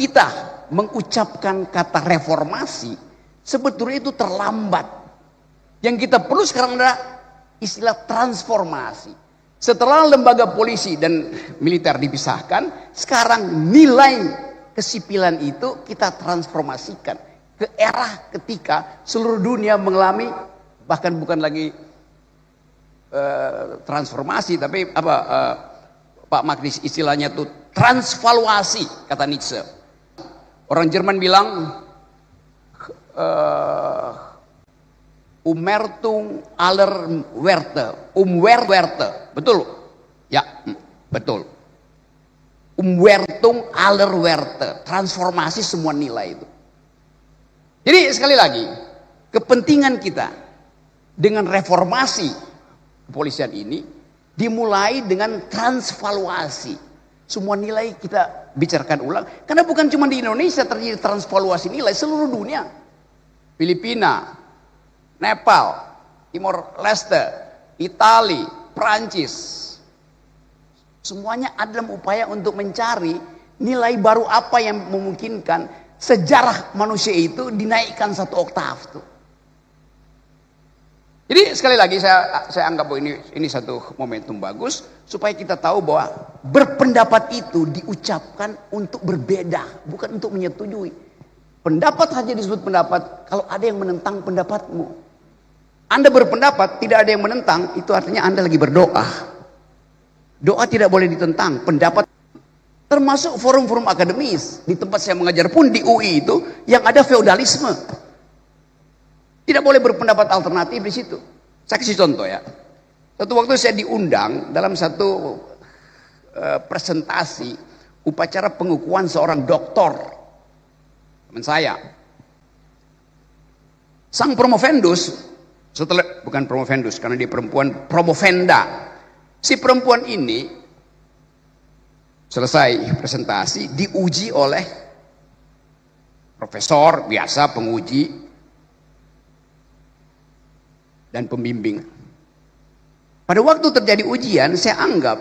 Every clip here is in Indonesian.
kita mengucapkan kata reformasi, sebetulnya itu terlambat. Yang kita perlu sekarang adalah istilah transformasi. Setelah lembaga polisi dan militer dipisahkan, sekarang nilai kesipilan itu kita transformasikan ke era ketika seluruh dunia mengalami, bahkan bukan lagi transformasi, tapi Pak Magnis istilahnya itu transvaluasi, kata Nietzsche. Orang Jerman bilang Umwertung aller Werte, Umwerte, betul? Ya, betul. Umwertung aller Werte, transformasi semua nilai itu. Jadi sekali lagi, kepentingan kita dengan reformasi kepolisian ini dimulai dengan transvaluasi. Semua nilai kita bicarakan ulang, karena bukan cuma di Indonesia terjadi transvaluasi nilai, seluruh dunia. Filipina, Nepal, Timor Leste, Itali, Prancis, semuanya ada dalam upaya untuk mencari nilai baru apa yang memungkinkan sejarah manusia itu dinaikkan satu oktav tuh. Jadi sekali lagi saya anggap bahwa ini satu momentum bagus supaya kita tahu bahwa berpendapat itu diucapkan untuk berbeda, bukan untuk menyetujui. Pendapat hanya disebut pendapat kalau ada yang menentang pendapatmu. Anda berpendapat tidak ada yang menentang, itu artinya Anda lagi berdoa. Doa tidak boleh ditentang, pendapat termasuk forum-forum akademis. Di tempat saya mengajar pun di UI itu yang ada feodalisme. Tidak boleh berpendapat alternatif di situ. Saya kasih contoh ya. Satu waktu saya diundang dalam satu presentasi upacara pengukuhan seorang doktor, teman saya. Sang promovendus, bukan promovendus karena dia perempuan, promovenda. Si perempuan ini selesai presentasi diuji oleh profesor biasa, penguji dan pembimbing. Pada waktu terjadi ujian, saya anggap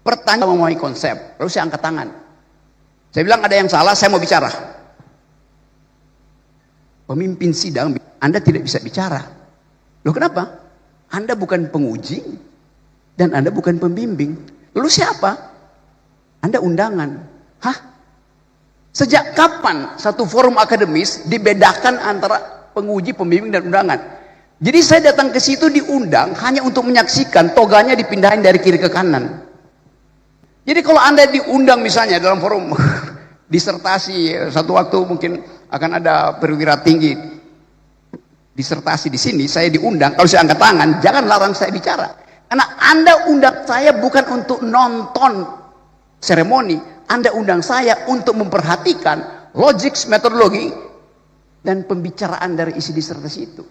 pertanyaan memahami konsep, lalu saya angkat tangan. Saya bilang ada yang salah, saya mau bicara. Pemimpin sidang, Anda tidak bisa bicara. Loh kenapa? Anda bukan penguji dan Anda bukan pembimbing. Lalu siapa? Anda undangan. Hah? Sejak kapan satu forum akademis dibedakan antara penguji, pembimbing dan undangan? Jadi saya datang ke situ diundang hanya untuk menyaksikan, toganya dipindahin dari kiri ke kanan. Jadi kalau Anda diundang misalnya dalam forum disertasi, satu waktu mungkin akan ada perwira tinggi disertasi di sini, saya diundang, kalau saya angkat tangan, jangan larang saya bicara. Karena Anda undang saya bukan untuk nonton seremoni, Anda undang saya untuk memperhatikan logik, metodologi, dan pembicaraan dari isi disertasi itu.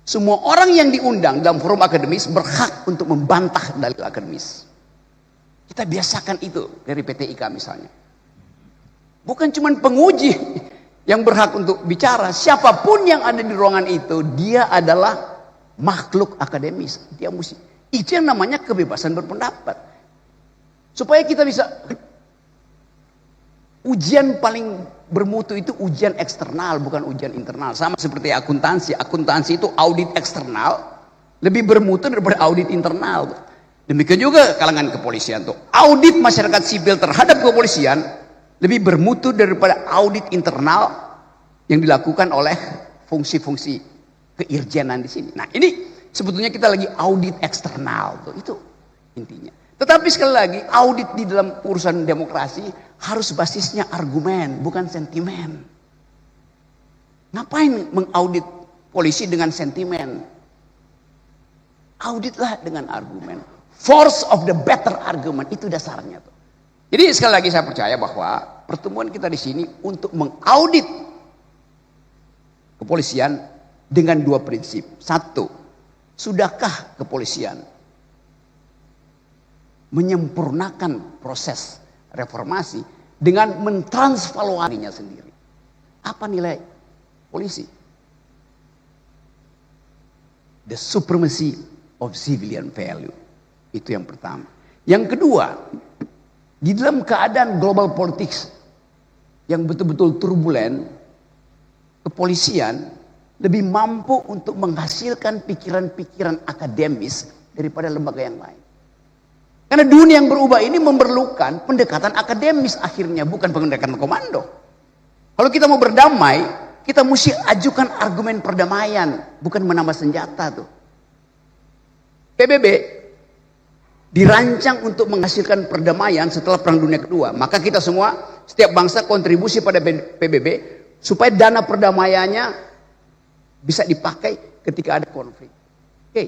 Semua orang yang diundang dalam forum akademis berhak untuk membantah dalil akademis. Kita biasakan itu dari PTIK misalnya. Bukan cuma penguji yang berhak untuk bicara, siapapun yang ada di ruangan itu, dia adalah makhluk akademis. Dia mesti, itu yang namanya kebebasan berpendapat. Supaya kita bisa, ujian paling bermutu itu ujian eksternal, bukan ujian internal. Sama seperti akuntansi. Akuntansi itu audit eksternal lebih bermutu daripada audit internal. Demikian juga kalangan kepolisian tuh. Audit masyarakat sipil terhadap kepolisian lebih bermutu daripada audit internal yang dilakukan oleh fungsi-fungsi keirjenan di sini. Nah, ini sebetulnya kita lagi audit eksternal tuh. Itu intinya. Tetapi sekali lagi, audit di dalam urusan demokrasi harus basisnya argumen, bukan sentimen. Ngapain mengaudit polisi dengan sentimen? Auditlah dengan argumen. Force of the better argument, itu dasarnya tuh. Jadi sekali lagi saya percaya bahwa pertemuan kita di sini untuk mengaudit kepolisian dengan dua prinsip. Satu, sudahkah kepolisian menyempurnakan proses reformasi dengan mentransvaluasinya sendiri? Apa nilai polisi? The supremacy of civilian value. Itu yang pertama. Yang kedua, di dalam keadaan global politics yang betul-betul turbulen, kepolisian lebih mampu untuk menghasilkan pikiran-pikiran akademis daripada lembaga yang lain. Karena dunia yang berubah ini memerlukan pendekatan akademis akhirnya, bukan pendekatan komando. Kalau kita mau berdamai, kita mesti ajukan argumen perdamaian, bukan menambah senjata tuh. PBB dirancang untuk menghasilkan perdamaian setelah Perang Dunia Kedua. Maka kita semua, setiap bangsa kontribusi pada PBB supaya dana perdamaiannya bisa dipakai ketika ada konflik. Oke.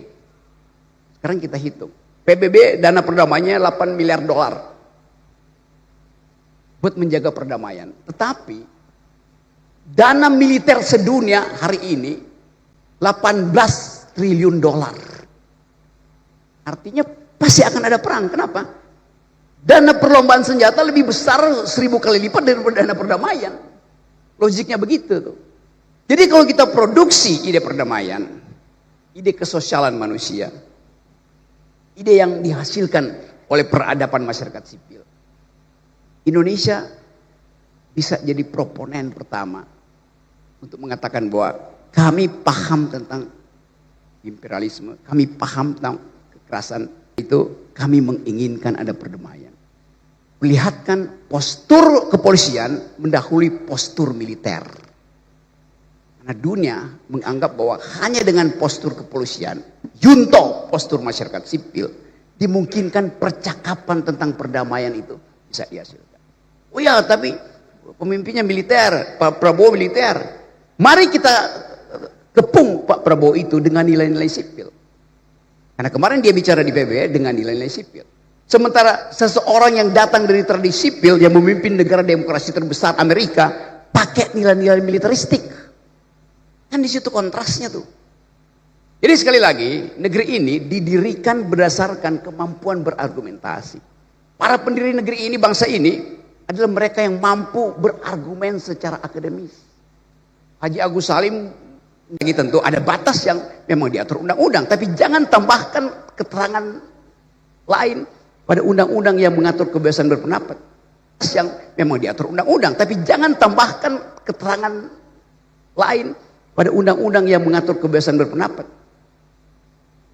Sekarang kita hitung. PBB dana perdamaiannya 8 miliar dolar buat menjaga perdamaian. Tetapi dana militer sedunia hari ini 18 triliun dolar. Artinya pasti akan ada perang. Kenapa? Dana perlombaan senjata lebih besar 1000 kali lipat daripada dana perdamaian. Logiknya begitu tuh. Jadi kalau kita produksi ide perdamaian, ide kesosialan manusia, ide yang dihasilkan oleh peradaban masyarakat sipil, Indonesia bisa jadi proponen pertama untuk mengatakan bahwa kami paham tentang imperialisme, kami paham tentang kekerasan itu, kami menginginkan ada perdamaian. Melihatkan postur kepolisian mendahului postur militer. Karena dunia menganggap bahwa hanya dengan postur kepolisian, junto postur masyarakat sipil, dimungkinkan percakapan tentang perdamaian itu bisa dihasilkan. Oh ya, tapi pemimpinnya militer, Pak Prabowo militer. Mari kita kepung Pak Prabowo itu dengan nilai-nilai sipil. Karena kemarin dia bicara di PBB dengan nilai-nilai sipil. Sementara seseorang yang datang dari tradisi sipil yang memimpin negara demokrasi terbesar Amerika pakai nilai-nilai militeristik. Kan di situ kontrasnya tuh. Jadi sekali lagi, negeri ini didirikan berdasarkan kemampuan berargumentasi. Para pendiri negeri ini, bangsa ini adalah mereka yang mampu berargumen secara akademis. Haji Agus Salim lagi tentu ada batas yang memang diatur undang-undang, tapi jangan tambahkan keterangan lain pada undang-undang yang mengatur kebebasan berpendapat. Yang memang diatur undang-undang, tapi jangan tambahkan keterangan lain pada undang-undang yang mengatur kebebasan berpendapat.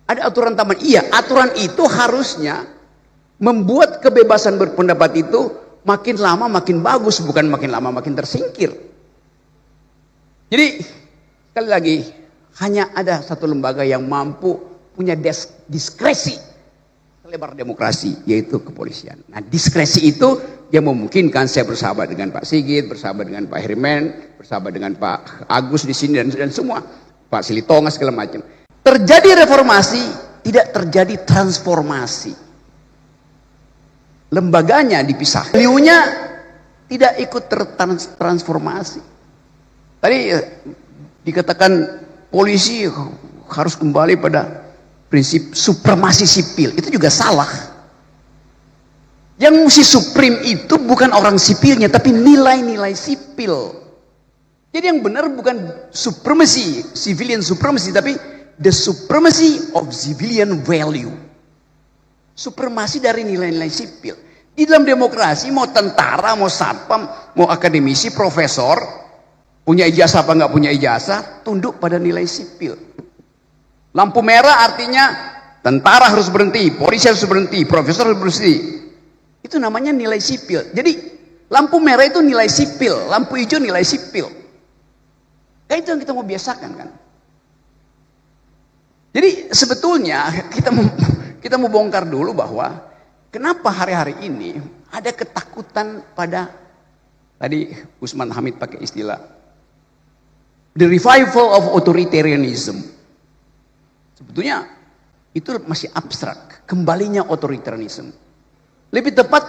Ada aturan tambahan. Iya, aturan itu harusnya membuat kebebasan berpendapat itu makin lama makin bagus, bukan makin lama makin tersingkir. Jadi sekali lagi, hanya ada satu lembaga yang mampu punya diskresi selebar demokrasi, yaitu kepolisian. Nah, diskresi itu yang memungkinkan saya bersahabat dengan Pak Sigit, bersahabat dengan Pak Herman, bersahabat dengan Pak Agus di sini dan semua, Pak Silitonga segala macam. Terjadi reformasi, tidak terjadi transformasi. Lembaganya dipisah, value-nya tidak ikut transformasi. Tadi dikatakan polisi harus kembali pada prinsip supremasi sipil. Itu juga salah. Yang mesti supreme itu bukan orang sipilnya, tapi nilai-nilai sipil. Jadi yang benar bukan supremacy, civilian supremacy, tapi the supremacy of civilian value. Supremasi dari nilai-nilai sipil. Di dalam demokrasi, mau tentara, mau satpam, mau akademisi, profesor, punya ijazah apa nggak punya ijazah, tunduk pada nilai sipil. Lampu merah artinya tentara harus berhenti, polisi harus berhenti, profesor harus berhenti. Itu namanya nilai sipil. Jadi lampu merah itu nilai sipil, lampu hijau nilai sipil. Nah, itu yang kita mau biasakan kan. Jadi sebetulnya kita mau bongkar dulu bahwa kenapa hari-hari ini ada ketakutan pada, tadi Usman Hamid pakai istilah the revival of authoritarianism. Sebetulnya itu masih abstrak, kembalinya otoritarianisme. Lebih tepat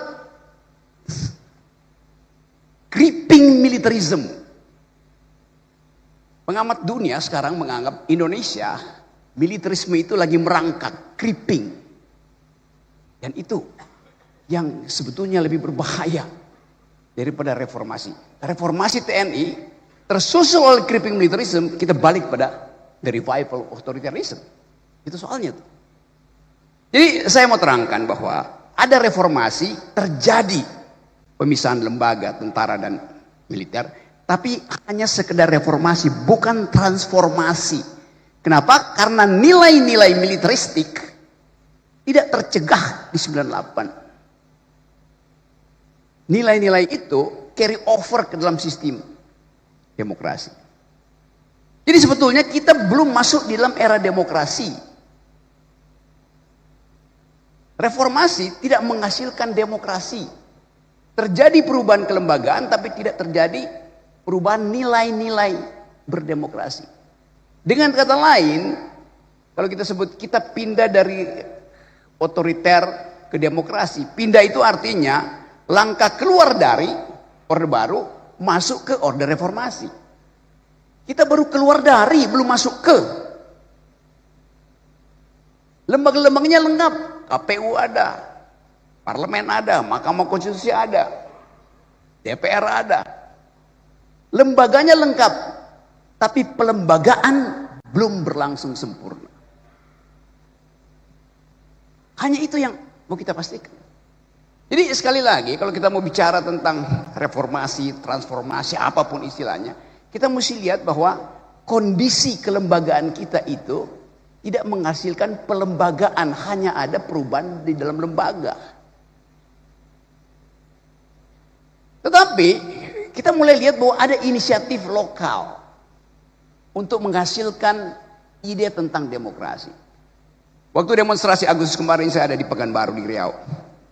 creeping militarism. Pengamat dunia sekarang menganggap Indonesia militerisme itu lagi merangkak, creeping. Dan itu yang sebetulnya lebih berbahaya daripada reformasi. Reformasi TNI tersusul oleh creeping militarism, kita balik pada the revival of authoritarianism. Itu soalnya tuh. Jadi saya mau terangkan bahwa ada reformasi, terjadi pemisahan lembaga, tentara dan militer, tapi hanya sekedar reformasi, bukan transformasi. Kenapa? Karena nilai-nilai militeristik tidak tercegah di 98. Nilai-nilai itu carry over ke dalam sistem demokrasi. Jadi sebetulnya kita belum masuk di dalam era demokrasi. Reformasi tidak menghasilkan demokrasi. Terjadi perubahan kelembagaan tapi tidak terjadi perubahan nilai-nilai berdemokrasi. Dengan kata lain, kalau kita sebut kita pindah dari otoriter ke demokrasi. Pindah itu artinya langkah keluar dari orde baru masuk ke orde reformasi. Kita baru keluar dari, belum masuk ke. Lembaga-lembaganya lengkap. KPU ada, parlemen ada, Mahkamah Konstitusi ada, DPR ada. Lembaganya lengkap, tapi pelembagaan belum berlangsung sempurna. Hanya itu yang mau kita pastikan. Jadi sekali lagi kalau kita mau bicara tentang reformasi, transformasi, apapun istilahnya, kita mesti lihat bahwa kondisi kelembagaan kita itu tidak menghasilkan pelembagaan, hanya ada perubahan di dalam lembaga. Tetapi kita mulai lihat bahwa ada inisiatif lokal untuk menghasilkan ide tentang demokrasi. Waktu demonstrasi Agustus kemarin saya ada di Pekanbaru di Riau,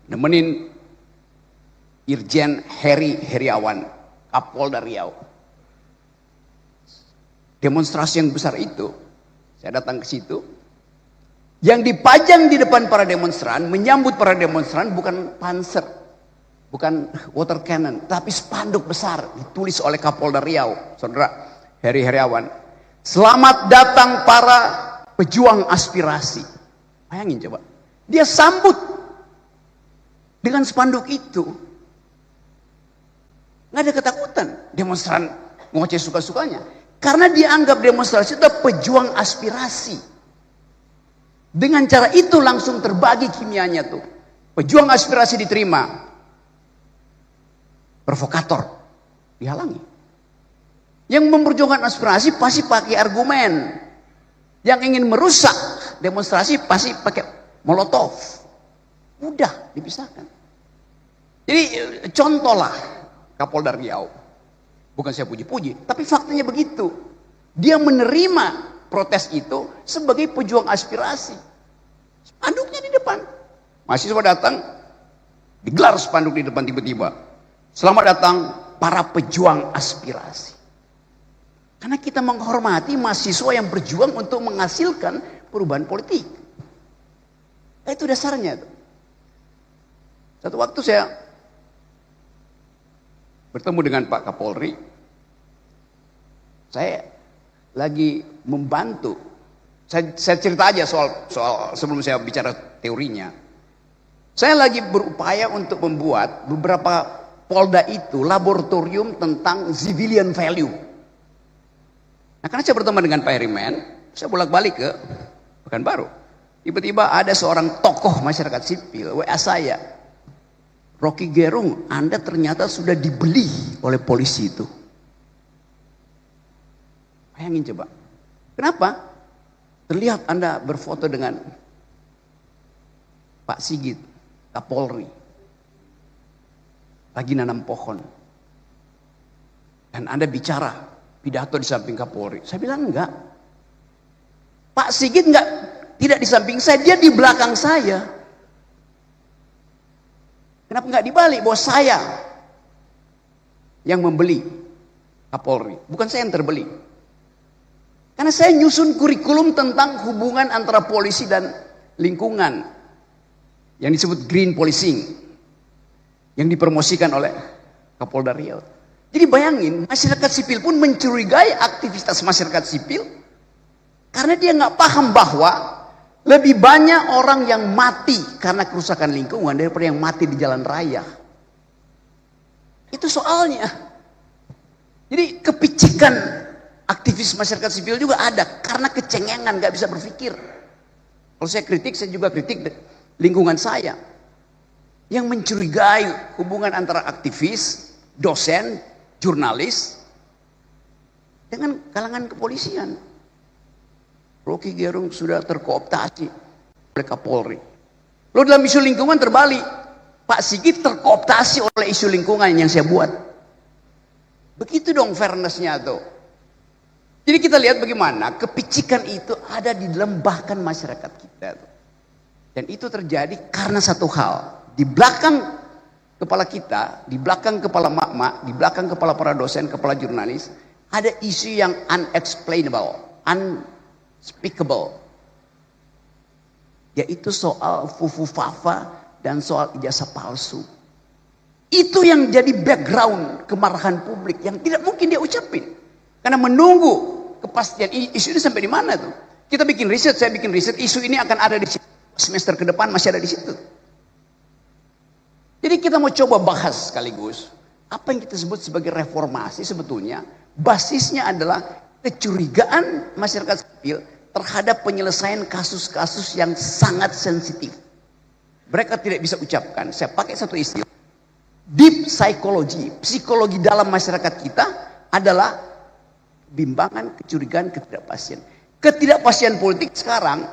nemenin Irjen Heri Heriawan, Kapolda Riau. Demonstrasi yang besar itu, saya datang ke situ. Yang dipajang di depan para demonstran, menyambut para demonstran bukan panser, bukan water cannon, tapi spanduk besar ditulis oleh Kapolda Riau, Saudara Heri Heriawan. Selamat datang para pejuang aspirasi. Bayangin coba. Dia sambut dengan spanduk itu. Nggak ada ketakutan. Demonstran ngoceh suka-sukanya. Karena dia anggap demonstrasi itu pejuang aspirasi. Dengan cara itu langsung terbagi kimianya tuh. Pejuang aspirasi diterima. Provokator dihalangi. Yang memperjuangkan aspirasi pasti pakai argumen. Yang ingin merusak demonstrasi pasti pakai molotov. Mudah dipisahkan. Jadi contohlah Kapolda Riau. Bukan saya puji-puji, tapi faktanya begitu. Dia menerima protes itu sebagai pejuang aspirasi. Spanduknya di depan. Mahasiswa datang, digelar spanduk di depan tiba-tiba. Selamat datang para pejuang aspirasi. Karena kita menghormati mahasiswa yang berjuang untuk menghasilkan perubahan politik. Itu dasarnya. Satu waktu saya bertemu dengan Pak Kapolri, saya lagi membantu. Saya cerita aja soal sebelum saya bicara teorinya. Saya lagi berupaya untuk membuat beberapa Polda itu laboratorium tentang civilian value. Nah, karena saya bertemu dengan Pak Herimen, saya bolak-balik ke Pekanbaru. Tiba-tiba ada seorang tokoh masyarakat sipil WA saya. Rocky Gerung, Anda ternyata sudah dibeli oleh polisi itu. Bayangin coba. Kenapa? Terlihat Anda berfoto dengan Pak Sigit, Kapolri. Lagi nanam pohon. Dan Anda bicara, pidato di samping Kapolri. Saya bilang enggak. Pak Sigit tidak di samping saya, dia di belakang saya. Kenapa nggak dibalik bahwa saya yang membeli Kapolri, bukan saya yang terbeli. Karena saya nyusun kurikulum tentang hubungan antara polisi dan lingkungan yang disebut green policing yang dipromosikan oleh Kapolda Riau. Jadi bayangin, masyarakat sipil pun mencurigai aktivitas masyarakat sipil karena dia nggak paham bahwa lebih banyak orang yang mati karena kerusakan lingkungan daripada yang mati di jalan raya. Itu soalnya. Jadi kepicikan aktivis masyarakat sipil juga ada karena kecengengan, gak bisa berpikir. Kalau saya kritik, saya juga kritik lingkungan saya yang mencurigai hubungan antara aktivis, dosen, jurnalis dengan kalangan kepolisian. Rocky Gerung sudah terkooptasi oleh Kapolri. Lalu dalam isu lingkungan terbalik, Pak Sigit terkooptasi oleh isu lingkungan yang saya buat. Begitu dong fairness-nya tuh. Jadi kita lihat bagaimana kepicikan itu ada di dalam bahkan masyarakat kita tuh. Dan itu terjadi karena satu hal. Di belakang kepala kita, di belakang kepala mak-mak, di belakang kepala para dosen, kepala jurnalis, ada isu yang unexplainable, unspeakable. Yaitu soal fufu-fafa dan soal ijazah palsu. Itu yang jadi background kemarahan publik yang tidak mungkin dia ucapin. Karena menunggu kepastian isu ini sampai di mana tuh. Kita bikin riset, saya bikin riset, isu ini akan ada di semester ke depan masih ada di situ. Jadi kita mau coba bahas sekaligus apa yang kita sebut sebagai reformasi sebetulnya basisnya adalah kecurigaan masyarakat sipil terhadap penyelesaian kasus-kasus yang sangat sensitif. Mereka tidak bisa ucapkan, saya pakai satu istilah, deep psychology, psikologi dalam masyarakat kita adalah bimbangan, kecurigaan, ketidakpastian. Ketidakpastian politik sekarang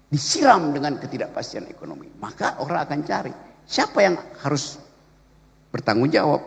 disiram dengan ketidakpastian ekonomi. Maka orang akan cari siapa yang harus bertanggung jawab.